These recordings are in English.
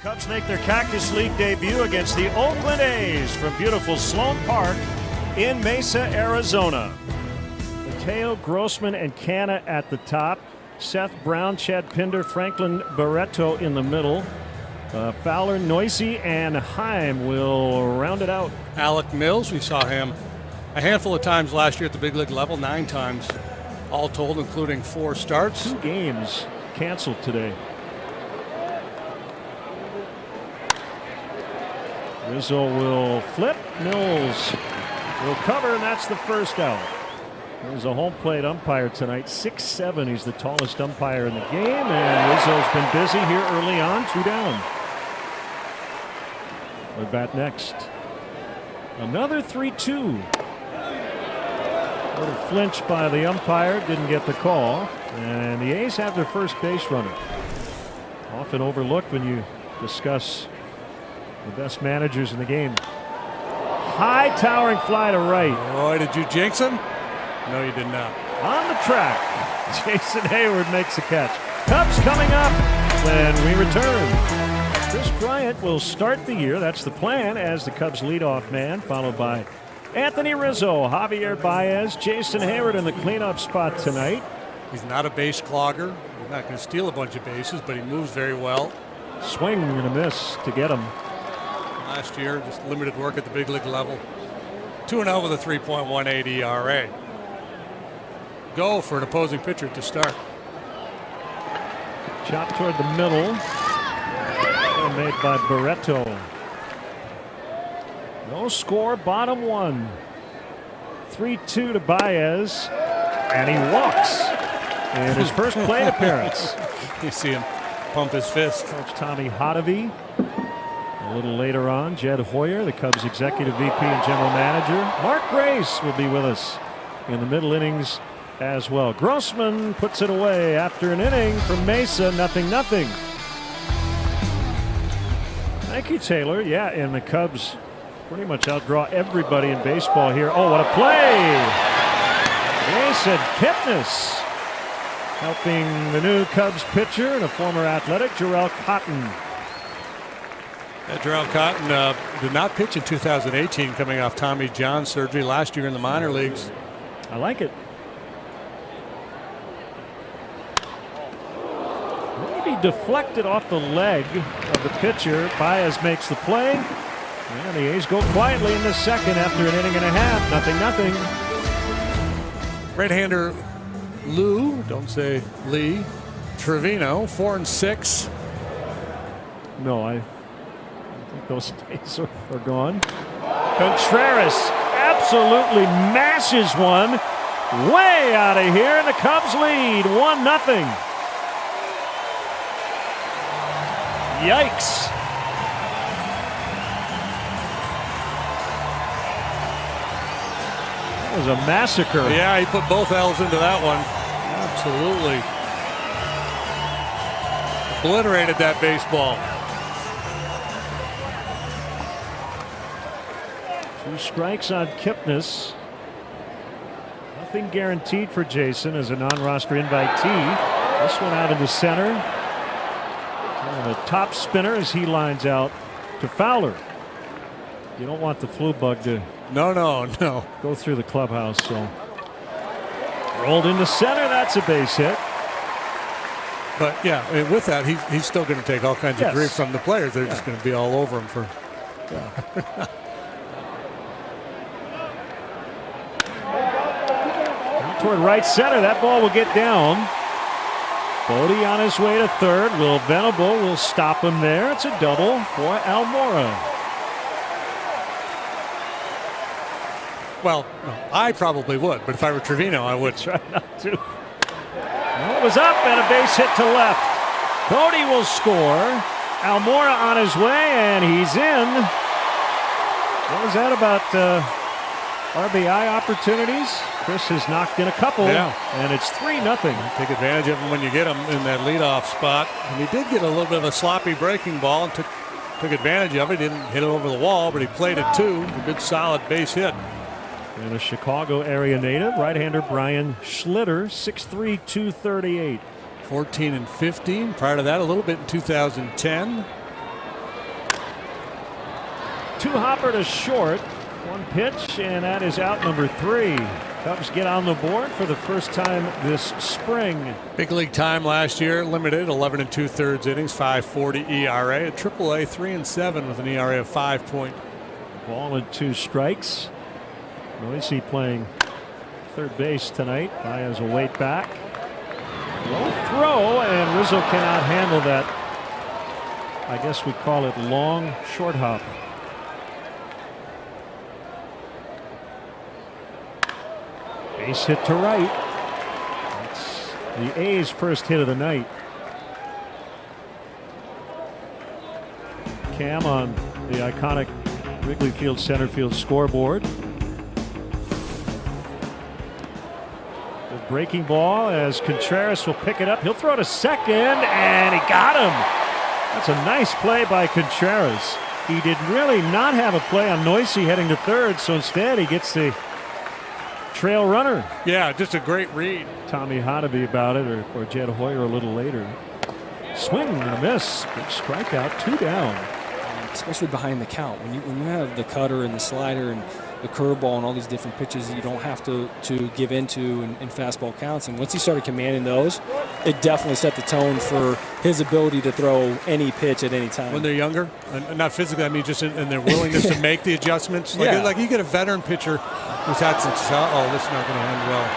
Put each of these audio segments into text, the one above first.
Cubs make their Cactus League debut against the Oakland A's from beautiful Sloan Park in Mesa, Arizona. Mateo, Grossman, and Canna at the top. Seth Brown, Chad Pinder, Franklin Barreto in the middle. Fowler, Noisy, and Heim will round it out. Alec Mills, we saw him a handful of times last year at the big league level, 9 times all told, including 4 starts. 2 games canceled today. Rizzo will flip. Mills will cover, and that's the first out. There's a home plate umpire tonight, 6'7". He's the tallest umpire in the game, and Rizzo's been busy here early on. 2 down. We're bat next. Another 3-2. A little flinch by the umpire, didn't get the call, and the A's have their first base runner. Often overlooked when you discuss the best managers in the game. High towering fly to right. Roy, did you jinx him? No, you did not. On the track, Jason Hayward makes a catch. Cubs coming up when we return. Chris Bryant will start the year, that's the plan, as the Cubs leadoff man, followed by Anthony Rizzo, Javier Baez, Jason Hayward in the cleanup spot tonight. He's not a base clogger. He's not going to steal a bunch of bases, but he moves very well. Swing and a miss to get him. Last year, just limited work at the big league level. 2-0 with a 3.18 ERA. Go for an opposing pitcher to start. Chop toward the middle. Made by Barreto. No score, bottom 1. 3-2 to Baez, and he walks in his first plate appearance. You see him pump his fist. Coach Tommy Hotovy. A little later on, Jed Hoyer, the Cubs executive VP and general manager. Mark Grace will be with us in the middle innings as well. Grossman puts it away after an inning from Mesa, 0-0. Thank you, Taylor. Yeah, and the Cubs pretty much outdraw everybody in baseball here. Oh, what a play! Jason Kipnis helping the new Cubs pitcher and a former athletic, Jarrell Cotton. Jarrell Cotton did not pitch in 2018, coming off Tommy John surgery last year in the minor leagues. I like it. Maybe deflected off the leg of the pitcher. Baez makes the play. And the A's go quietly in the second after an inning and a half. 0-0. Right-hander Lou, don't say Lee, Trevino, 4-6. No, I think those days are gone. Contreras absolutely mashes one way out of here, and the Cubs lead 1-0. Yikes. That was a massacre. Yeah, he put both L's into that one. Absolutely. Obliterated that baseball. 2 strikes on Kipnis. Nothing guaranteed for Jason as a non-roster invitee. This one out in the center. And a top spinner as he lines out to Fowler. You don't want the flu bug to no go through the clubhouse. So rolled into center. That's a base hit. But yeah, I mean, with that, he's still going to take all kinds of grief from the players. They're just going to be all over him for. Toward right center. That ball will get down. Bodie on his way to third. Will Venable will stop him there. It's a double for Almora. Well, I probably would, but if I were Trevino, I would. Try not to. Well, it was up and a base hit to left. Bodie will score. Almora on his way, and he's in. What was that about RBI opportunities? Chris has knocked in a couple, and it's 3-0. Take advantage of him when you get him in that leadoff spot. And he did get a little bit of a sloppy breaking ball and took advantage of it. Didn't hit it over the wall, but he played it too. A good solid base hit. And a Chicago area native, right-hander Brian Schlitter, 6'3", 238. 14 and 15. Prior to that, a little bit in 2010. 2 hopper to short. 1 pitch, and that is out number 3. Cubs get on the board for the first time this spring. Big league time last year, limited 11 2/3 innings, 5.40 ERA. At AAA, 3-7 with an ERA of 5. Ball and 2 strikes. Noisy playing third base tonight. Guy has a weight back. Low throw, and Rizzo cannot handle that. I guess we call it long short hop. Base hit to right. That's the A's first hit of the night. Cam on the iconic Wrigley Field center field scoreboard. The breaking ball as Contreras will pick it up. He'll throw to second, and he got him. That's a nice play by Contreras. He did really not have a play on Noisy heading to third, so instead he gets the trail runner. Yeah, just a great read. Tommy Hotovy about it, or Jed Hoyer a little later. Swing and a miss. Big strikeout, 2 down. Especially behind the count. When you have the cutter and the slider and the curveball and all these different pitches you don't have to give into in fastball counts. And once he started commanding those, it definitely set the tone for his ability to throw any pitch at any time. When they're younger, and not physically, I mean just in their willingness to make the adjustments. Like you get a veteran pitcher who's had some, oh, this is not going to end well.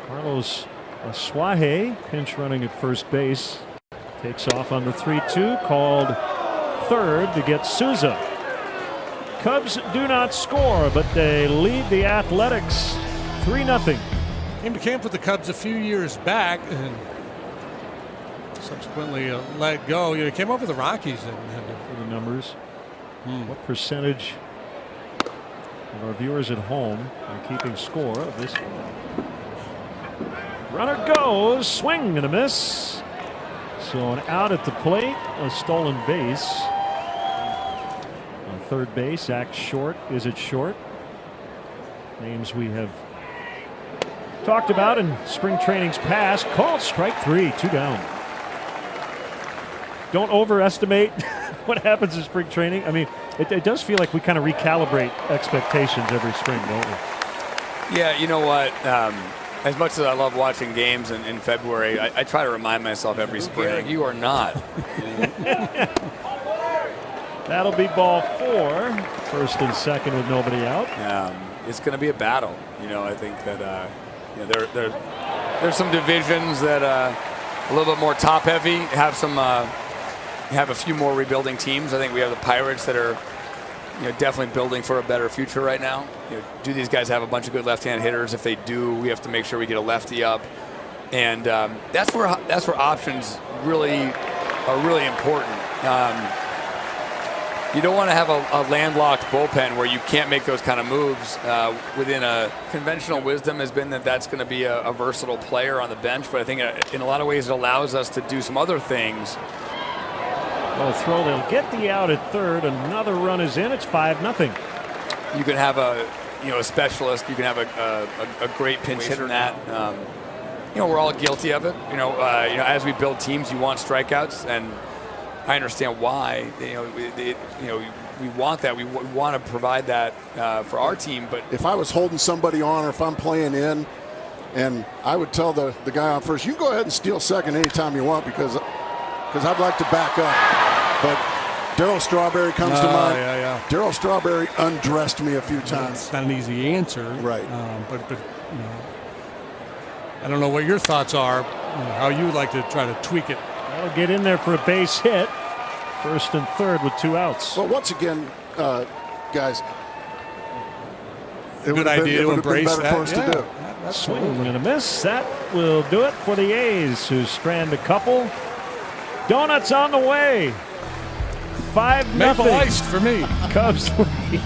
Carlos Suaje, pinch running at first base, takes off on the 3-2, called third to get Souza. Cubs do not score, but they lead the Athletics 3-0. Came to camp with the Cubs a few years back and subsequently let go. He came over the Rockies and had the numbers. What percentage of our viewers at home are keeping score of this one? Runner goes, swing and a miss. So an out at the plate, a stolen base. On third base, Zach Short. Is it Short? Names we have talked about in spring training's past. Called strike 3, 2 down. Don't overestimate what happens in spring training. I mean, it does feel like we kind of recalibrate expectations every spring, don't we? Yeah, you know what? As much as I love watching games in February, I try to remind myself every spring, you are not. That'll be ball 4. First and second with nobody out. It's going to be a battle. I think that there's some divisions that a little bit more top heavy, have a few more rebuilding teams. I think we have the Pirates that are definitely building for a better future right now. Do these guys have a bunch of good left-hand hitters? If they do, we have to make sure we get a lefty up, and that's where options really are really important. You don't want to have a landlocked bullpen where you can't make those kind of moves. Within a conventional wisdom has been that that's going to be a versatile player on the bench, but I think in a lot of ways it allows us to do some other things. Well, throw, they'll get the out at third. Another run is in. It's 5-0. You can have a specialist. You can have a great pinch hitter in that. We're all guilty of it. As we build teams, you want strikeouts, and I understand why. We want that. We want to provide that for our team. But if I was holding somebody on, or if I'm playing in, and I would tell the guy on first, you can go ahead and steal second anytime you want because I'd like to back up. But Darryl Strawberry comes to mind. Darryl Strawberry undressed me a few times. It's not an easy answer, right? But I don't know what your thoughts are. How you would like to try to tweak it. I'll get in there for a base hit. First and third with 2 outs. Well, once again, guys, good idea to embrace that. For us to do. Swing and a miss. That will do it for the A's, who strand a couple. Donuts on the way. 5-0. Maple iced for me. Cubs lead. You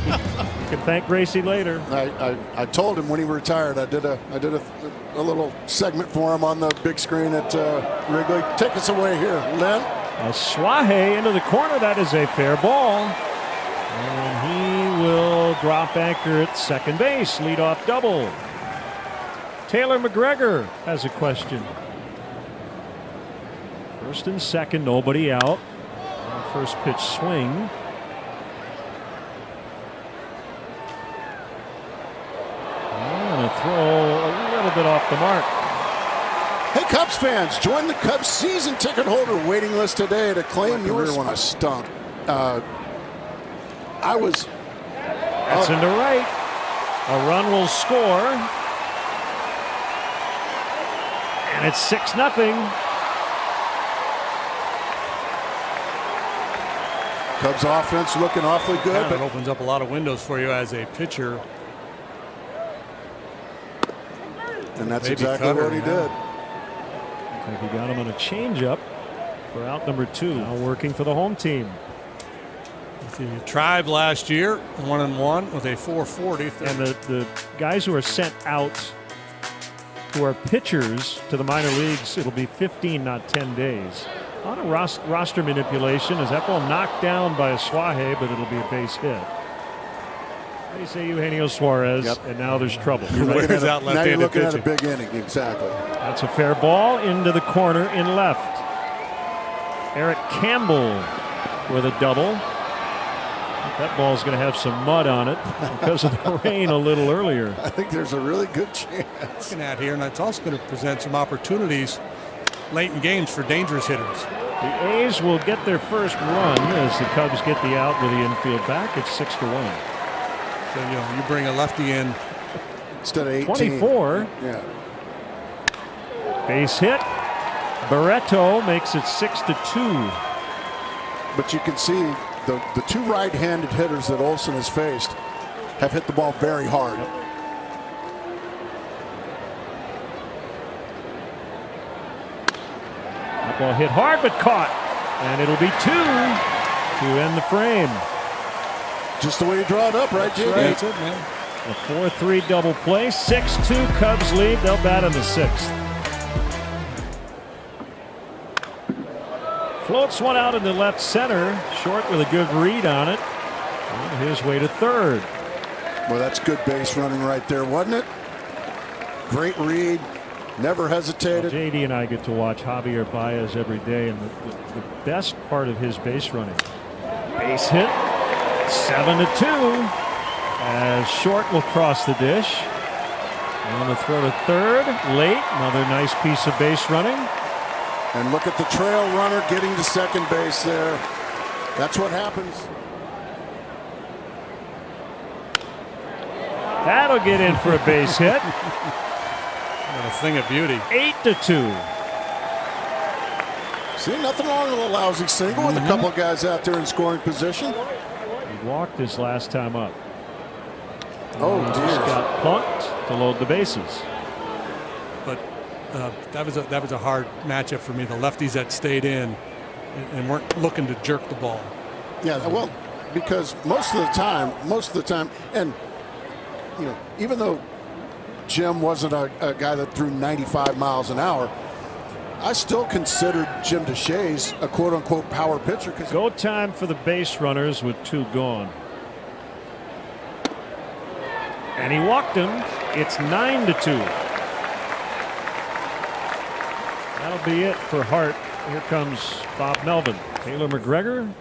can thank Gracie later. I told him when he retired. I did a little segment for him on the big screen at Wrigley. Take us away here, Len. Suaje into the corner. That is a fair ball. And he will drop anchor at second base. Leadoff double. Taylor McGregor has a question. First and second, nobody out. First pitch swing. And a throw a little bit off the mark. Hey, Cubs fans, join the Cubs season ticket holder waiting list today to claim your when I stunk. I was. That's into right. A run will score. And it's 6-0. Cubs offense looking awfully good. But it opens up a lot of windows for you as a pitcher. And that's Maybe exactly cutter, what he did. Looks like he got him on a changeup for out number 2. Now working for the home team. The Tribe last year, 1-1 with a 4.40. And the guys who are sent out, who are pitchers to the minor leagues, it'll be 15, not 10 days. A lot of roster manipulation as that ball knocked down by a Suaje, but it'll be a base hit. They say Eugenio Suarez, and now there's trouble. Now you're looking pitching. at a big inning, exactly. That's a fair ball into the corner in left. Eric Campbell with a double. That ball's going to have some mud on it because of the rain a little earlier. I think there's a really good chance. Looking at here, and it's also going to present some opportunities late in games for dangerous hitters. The A's will get their first run as the Cubs get the out with the infield back. It's 6-1. So you bring a lefty in instead of 18. 24. Yeah. Base hit. Barreto makes it 6-2. But you can see the two right-handed hitters that Olsen has faced have hit the ball very hard. That ball hit hard but caught. And it'll be 2 to end the frame. Just the way you draw it up, right, JD? That's it, man. A 4-3 double play. 6-2 Cubs lead. They'll bat in the 6th. Floats one out into left center. Short with a good read on it. On his way to third. Well, that's good base running right there, wasn't it? Great read. Never hesitated. Well, JD and I get to watch Javier Baez every day, and the best part of his base running. Base hit. 7-2. As Short will cross the dish. On the throw to third. Late. Another nice piece of base running. And look at the trail runner getting to second base there. That's what happens. That'll get in for a base hit. What a thing of beauty. 8-2. See, nothing wrong with a lousy single with a couple of guys out there in scoring position. He walked his last time up. Oh, He dear. just got punked to load the bases. But that was a hard matchup for me. The lefties that stayed in and weren't looking to jerk the ball. Yeah, well, because most of the time, and you know, even though Jim wasn't a guy that threw 95 miles an hour, I still considered Jim DeShays a quote-unquote power pitcher. Go time for the base runners with 2 gone. And he walked him. It's 9-2. That'll be it for Hart. Here comes Bob Melvin. Taylor McGregor,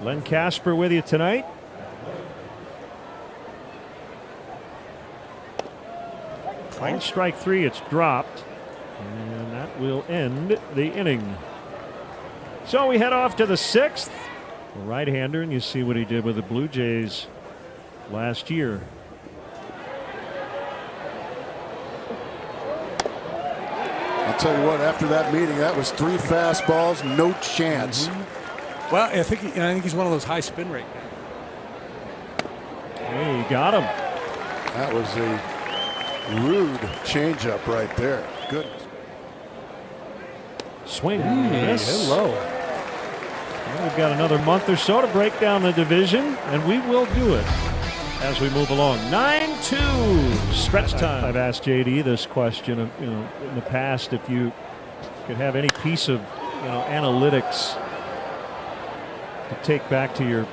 Len Casper with you tonight. On strike 3, it's dropped. And that will end the inning. So we head off to the 6th. A right-hander, and you see what he did with the Blue Jays last year. I'll tell you what, after that meeting, that was 3 fastballs, no chance. Well, I think he's one of those high spin rate guys. Hey, he got him. That was a rude changeup right there. Goodness. Swing. Yes. Hello. Well, we've got another month or so to break down the division, and we will do it as we move along. 9-2 stretch time. I've asked JD this question, in the past, if you could have any piece of, analytics to take back to your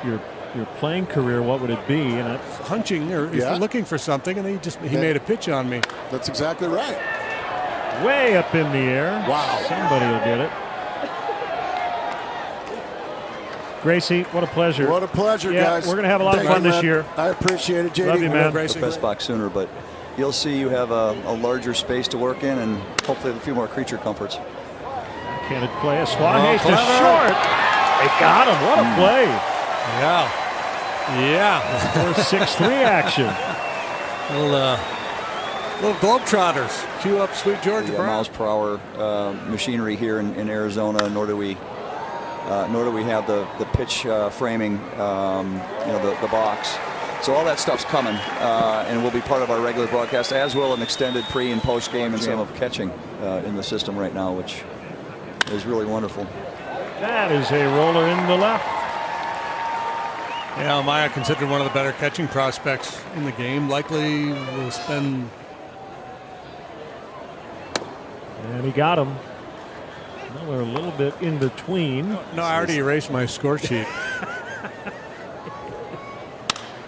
playing career, what would it be? And Hunching or if you're looking for something, and he made a pitch on me. That's exactly right. way up in the air. Wow. Somebody will get it. Gracie, what a pleasure. What a pleasure, Yeah, guys. we're going to have a lot of Thank fun you, this man. year. I appreciate it, JD. Love you, man. Gracie. Best box sooner, but you'll see you have a larger space to work in and hopefully a few more creature comforts. Candid play. Suarez to clever. short. They got him. What a play. Yeah. Yeah. 4-6-3 action. Little Globetrotters. Cue up Sweet Georgia The Brown. miles per hour machinery here in Arizona, nor do we have the pitch framing, the box. So all that stuff's coming and will be part of our regular broadcast, as will an extended pre and post game and some of catching in the system right now, which is really wonderful. That is a roller in the left. Yeah, Maya considered one of the better catching prospects in the game. Likely will spend. And he got him. Well, we're a little bit in between. No, I already erased my score sheet.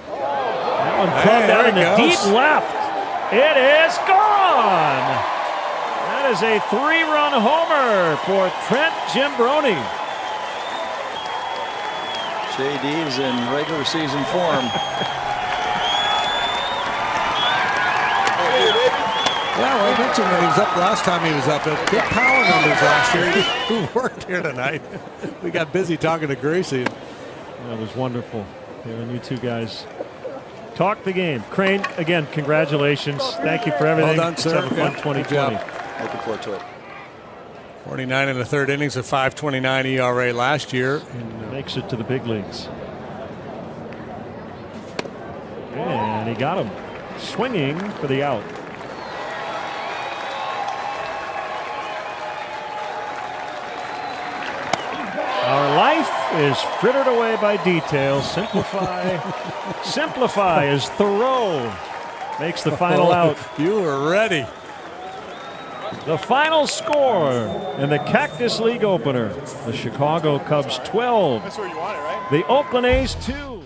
That one clubbed out in the deep left. It is gone. That is a 3-run homer for Trent Gimbroni. JD's in regular season form. Well, I mentioned when he was up last time he was up at good power numbers last year. Who worked here tonight? We got busy talking to Gracie. That was wonderful. Hearing you two guys talk the game. Crane, again, congratulations. Thank you for everything. Well done, sir. Let's have a fun Good 2020. job. Looking forward to it. 49 in the third innings, a 5.29 ERA last year. Makes it to the big leagues. And he got him. Swinging for the out. Our life is frittered away by details. Simplify. Simplify is Thoreau. Makes the final out. You were ready. The final score in the Cactus League opener. The Chicago Cubs 12. That's where you want it, right? The Oakland A's 2.